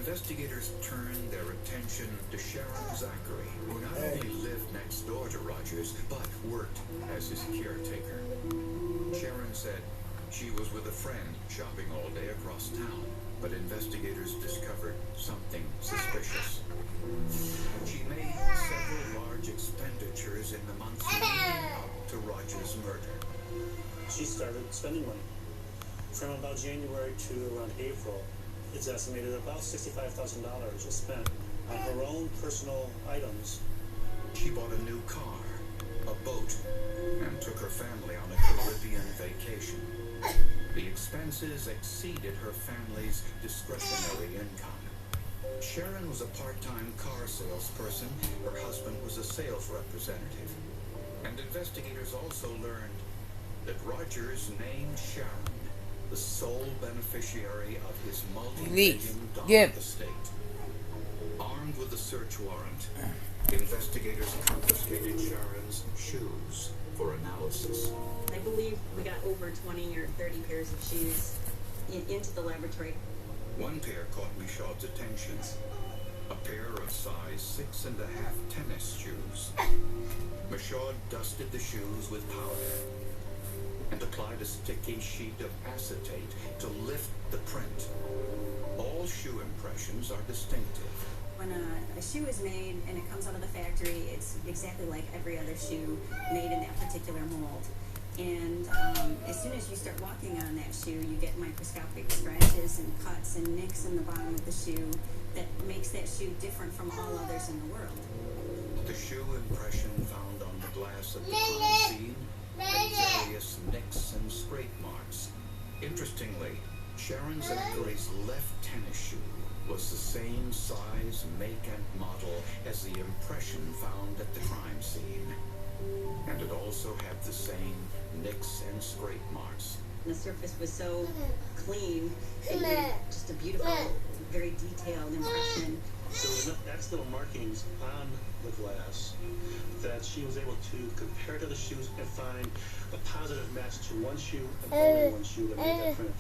investigators turned their attention to Sharon Zachary, who not only lived next door to Rogers, but worked as his caretaker. Sharon said she was with a friend shopping all day across town, but investigators discovered something suspicious. She made several large expenditures in the months leading up to Rogers' murder. She started spending money. From about January to around April, it's estimated about $65,000 was spent on her own personal items. She bought a new car, a boat, and took her family on a Caribbean vacation. The expenses exceeded her family's discretionary income. Sharon was a part-time car salesperson. Her husband was a sales representative. And investigators also learned that Rogers named Sharon the sole beneficiary of his multi-million-dollar estate. Armed with a search warrant, investigators confiscated Sharon's shoes for analysis. I believe we got over 20 or 30 pairs of shoes into the laboratory. One pair caught Michaud's attention. A pair of size 6.5 tennis shoes. Michaud dusted the shoes with powder and applied a sticky sheet of acetate to lift the print. All shoe impressions are distinctive. When a shoe is made and it comes out of the factory, it's exactly like every other shoe made in that particular mold. And as soon as you start walking on that shoe, you get microscopic scratches and cuts and nicks in the bottom of the shoe that makes that shoe different from all others in the world. The shoe impression found on the glass of the crime scene had various nicks and scrape marks. Interestingly, Sharon Zachary's left tennis shoe was the same size, make, and model as the impression found at the crime scene. And it also had the same nicks and scrape marks. The surface was so clean, it made just a beautiful, very detailed impression. There was enough accidental markings on the glass that she was able to compare to the shoes and find a positive match to one shoe and only one shoe that made that print.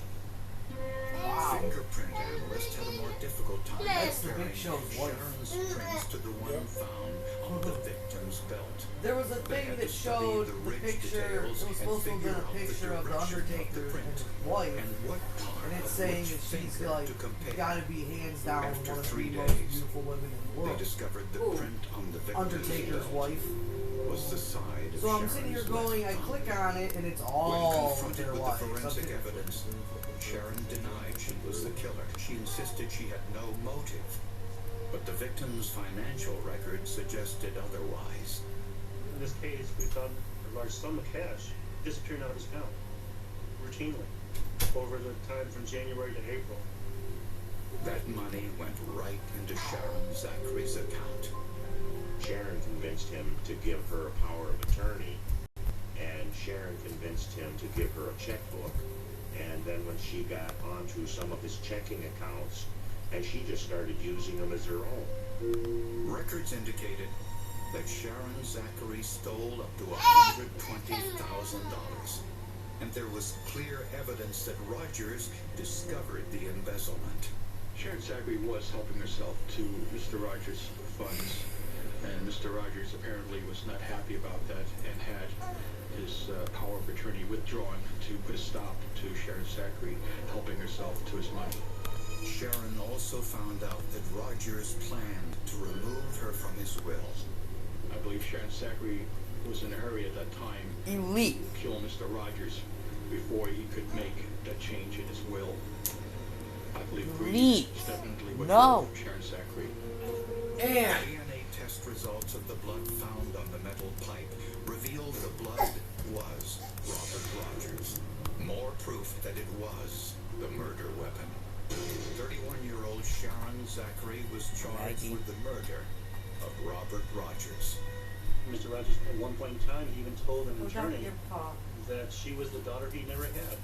Wow. Fingerprint analysts had a more difficult time comparing Sharon's prints to the one found on the victim's belt. There was a thing that showed the picture. It was supposed to have been a picture of the Undertaker and his wife, and it's saying that she's like gotta be hands down one of the most beautiful women in the world. They discovered the print on the victim's Undertaker's belt wife was the side of So I'm sitting here going, I click on it, and it's all when confronted their with life. the forensic evidence, Sharon denied she was the killer. She insisted she had no motive. But the victim's financial record suggested otherwise. In this case, we found a large sum of cash disappearing out of his account routinely over the time from January to April. That money went right into Sharon Zachary's account. Sharon convinced him to give her a power of attorney, and Sharon convinced him to give her a checkbook. And then when she got onto some of his checking accounts, and she just started using them as her own. Records indicated that Sharon Zachary stole up to $120,000. And there was clear evidence that Rogers discovered the embezzlement. Sharon Zachary was helping herself to Mr. Rogers' funds, and Mr. Rogers apparently was not happy about that and had his power of attorney withdrawn to put a stop to Sharon Zachary helping herself to his money. Sharon also found out that Rogers planned to remove her from his will. I believe Sharon Zachary was in a hurry at that time Elite. to kill Mr. Rogers before he could make that change in his will. I believe Elite. Greece definitely would No. Sharon Zachary. And DNA test results of the blood found on the metal pipe revealed the blood was Robert Rogers. More proof that it was the murder weapon. 31-year-old Sharon Zachary was charged with the murder of Robert Rogers. Mr. Rogers, at one point in time, he even told an attorney that she was the daughter he never had.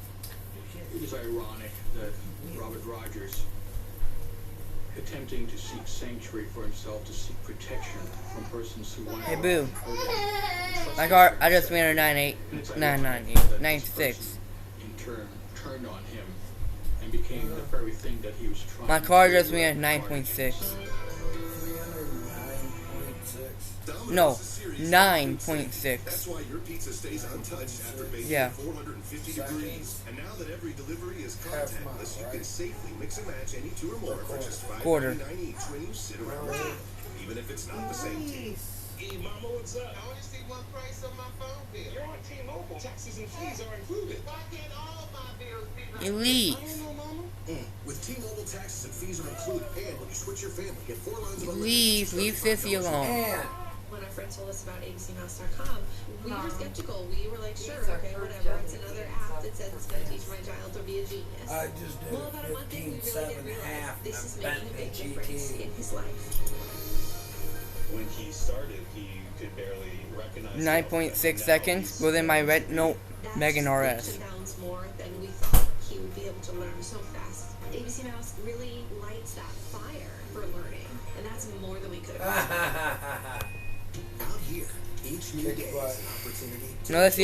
It is ironic that Robert Rogers, attempting to seek sanctuary for himself, to seek protection from persons who want Hey, to boo. hurt him. my car, I just made a 9.8, 9.98, 9.6. In turn, turned on him and became the very thing that he was trying. My car just went at 9.6. 309.6. No, 9.6. That's why your pizza stays untouched after baking Yeah. 450 degrees. And now that every delivery is contactless, you can safely mix and match any two or more for just Quarter. $5.99 each when you sit around the table, even if it's not the same team. Hey, Mama, what's up? I only see one price on my phone bill. You're on T-Mobile. Taxes and fees are included. Why can't all my bills be like Elite. I don't know, Mama. With T-Mobile, taxes and fees are included, and when you switch your family, get 4 lines of Leave Sissy alone. And When our friend told us about abcmouse.com, we were skeptical. We were like, sure, okay, whatever. It's another app that says it's going to teach my child to be a genius. I just did Well, about a month in, we really did realize this is making a big GT. difference in his life. When he started, he could barely recognize 9.6 seconds. Well, then my red note Megan RS. Pounds more than we thought he would be able to learn so fast. ABC Mouse really lights that fire for learning, and that's more than we could have. Out here, each new day is an opportunity to Now let's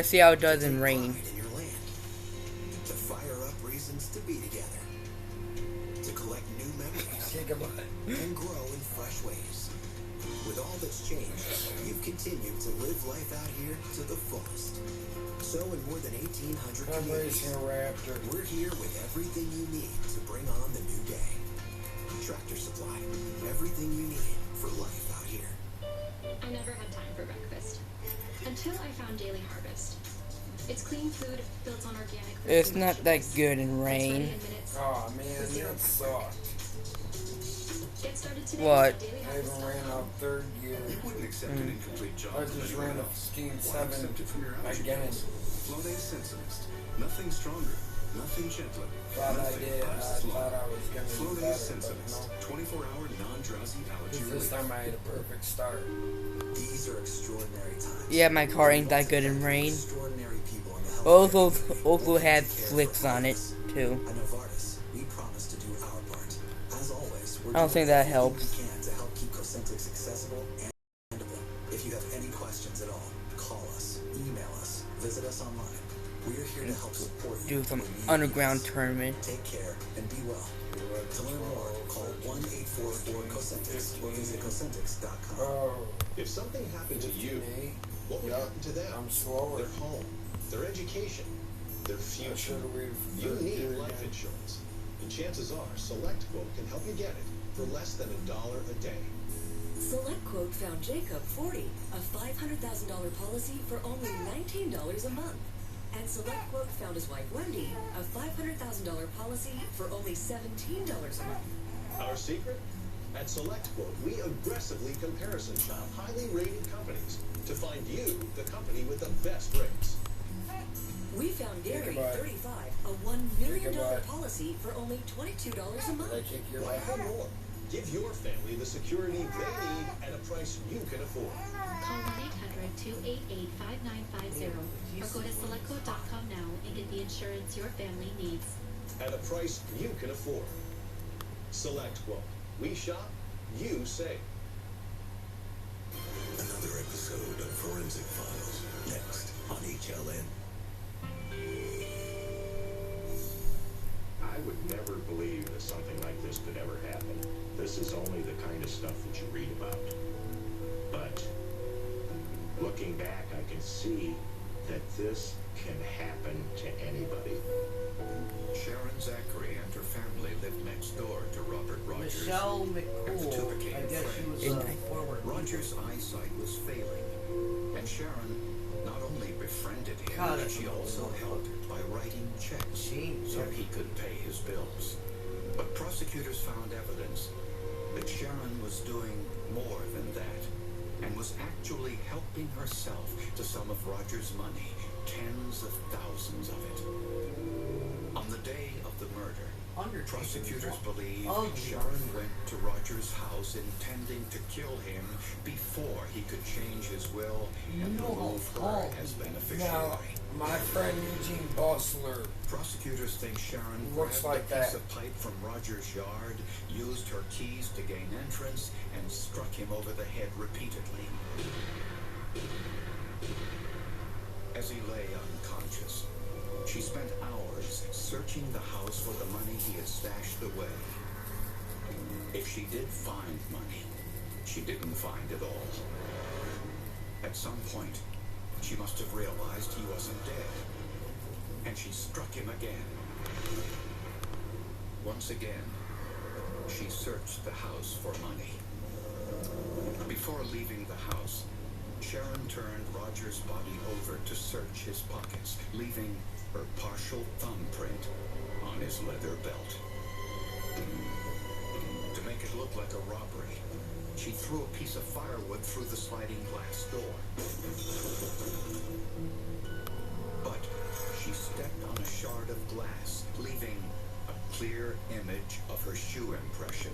see how it does in rain. pride in your land, to fire up reasons to be together, to collect new memories, and grow in fresh ways. With all that's changed, you've continued to live life out here to the fullest. So in more than 1,800 communities, we're here with everything you need to bring on the new day. Tractor Supply, everything you need for life out here. I never had time for breakfast until I found Daily Harvest. It's clean food built on organic. It's not that good in rain. oh man, that sucked. Get started today. What? I even ran out third gear. You wouldn't accept an incomplete job I from just anyone ran a else. 15.7 Why accept it from your allergy again. pills? Flonase Sensimist. Nothing stronger, nothing gentler, Thought I nothing did. I lasts thought longer. I was gonna do Flonase better, but Sensimist. no. 24-hour non-drowsy allergy This relief. time I had a perfect start. These are extraordinary times. Yeah, my car ain't that good in rain. Extraordinary people in the healthcare Also had care for flicks on it others. too. At Novartis, we promise to do our part. As always, we're I don't doing think that everything helps. we can to help keep Cosentyx accessible and handleable. If you have any questions at all, call us, email us, visit us online. We're here to help support you. Do some when you underground need us. tournament. Take care and be well. To learn more, call 1-844-COSENTYX or visit Cosentyx.com. Oh, If something happened to you, 15.8. what would Yup, happen to them? I'm slower. Their home, their education, their I future. should have waited for You third need gear life again. insurance, and chances are SelectQuote can help you get it for less than $1 a day. SelectQuote found Jacob 40, a $500,000 policy for only $19 a month. And SelectQuote found his wife Wendy, a $500,000 policy for only $17 a month. Our secret? At SelectQuote, we aggressively comparison shop highly rated companies to find you the company with the best rates. We found Gary, Goodbye. 35, a $1 million Goodbye. policy for only $22 a month. Did I kick your Why butt? pay more? Give your family the security they need at a price you can afford. Call 1-800-288-5950 or go to selectquote.com now and get the insurance your family needs. At a price you can afford. SelectQuote. We shop, you save. Another episode of Forensic Files, next on HLN. I would never believe that something like this could ever happen. This is only the kind of stuff that you read about. But looking back, I can see that this can happen to anybody. Sharon Zachary and her family lived next door to Robert Rogers. Michelle and the two McCool. became I guess she was friends. forward. Roger's eyesight was failing, and Sharon not only befriended him, God, but that's she a also little helped by writing checks so he could pay his bills. But prosecutors found evidence that Sharon was doing more than that, and was actually helping herself to some of Roger's money, tens of thousands of it. On the day of the murder, prosecutors believe Sharon went to Roger's house intending to kill him before he could change his will and remove her as beneficiary. Now, my friend Eugene Bossler. Prosecutors think Sharon Looks grabbed like a piece that. of pipe from Roger's yard, used her keys to gain entrance, and struck him over the head repeatedly. As he lay unconscious, She spent hours searching the house for the money he had stashed away. If she did find money, she didn't find it all. At some point, she must have realized he wasn't dead, and she struck him again. Once again, she searched the house for money. Before leaving the house, Sharon turned Roger's body over to search his pockets, leaving her partial thumbprint on his leather belt. To make it look like a robbery, she threw a piece of firewood through the sliding glass door. But she stepped on a shard of glass, leaving a clear image of her shoe impression.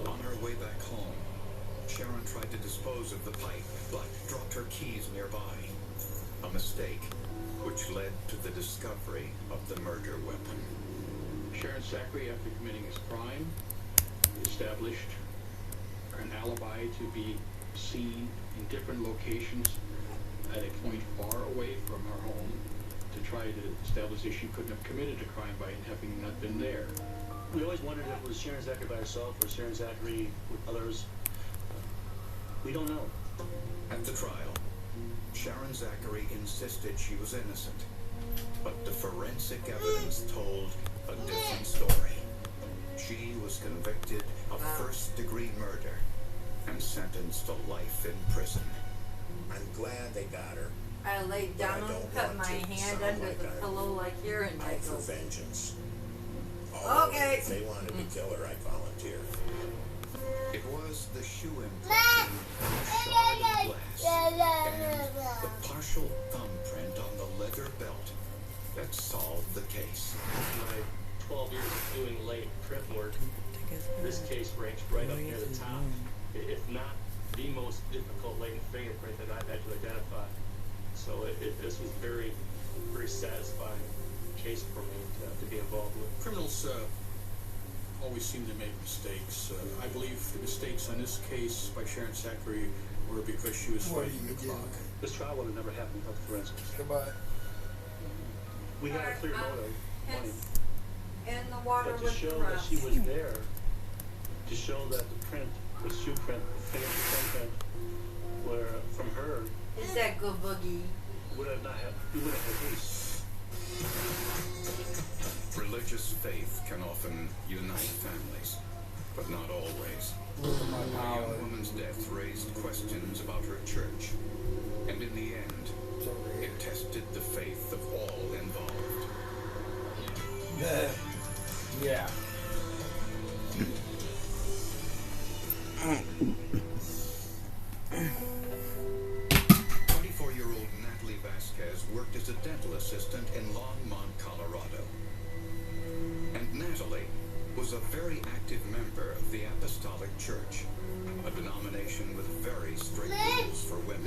On her way back home, Sharon tried to dispose of the pipe, but dropped her keys nearby. A mistake, which led to the discovery of the murder weapon. Sharon Zachary, after committing his crime, established an alibi to be seen in different locations at a point far away from her home to try to establish that she couldn't have committed a crime by having not been there. We always wondered if it was Sharon Zachary by herself or Sharon Zachary with others. We don't know. At the trial, Sharon Zachary insisted she was innocent, but the forensic evidence told a different story. She was convicted of first-degree murder and sentenced to life in prison. I'm glad they got her. I laid down and put my hand under the pillow like you're in Out for Michael. vengeance. Although Okay. If they wanted to kill her, I'd volunteer. It was the shoe impression, the shard of glass, and the partial thumbprint on the leather belt that solved the case. My 12 years of doing late print work, this case ranks right up near the top, if not the most difficult latent fingerprint that I've had to identify. So this was very, very satisfying case for me to be involved with. Criminals always seem to make mistakes. I believe the mistakes on this case by Sharon Zachary were because she was fighting the clock. This trial would have never happened without the forensics. Goodbye. We had a clear motive, money. In the water But to with show the that rest. she was there, to show that the print, the shoe print, the fingerprint were from her, Is that good boogie? would have not had, we would have had peace. Religious faith can often unite families, but not always. The young woman's death raised questions about her church, and in the end, it tested the faith of all involved. Yeah. 24-year-old Natalie Vasquez worked as a dental assistant in Longmont, Colorado. And Natalie was a very active member of the Apostolic Church, a denomination with very strict rules for women.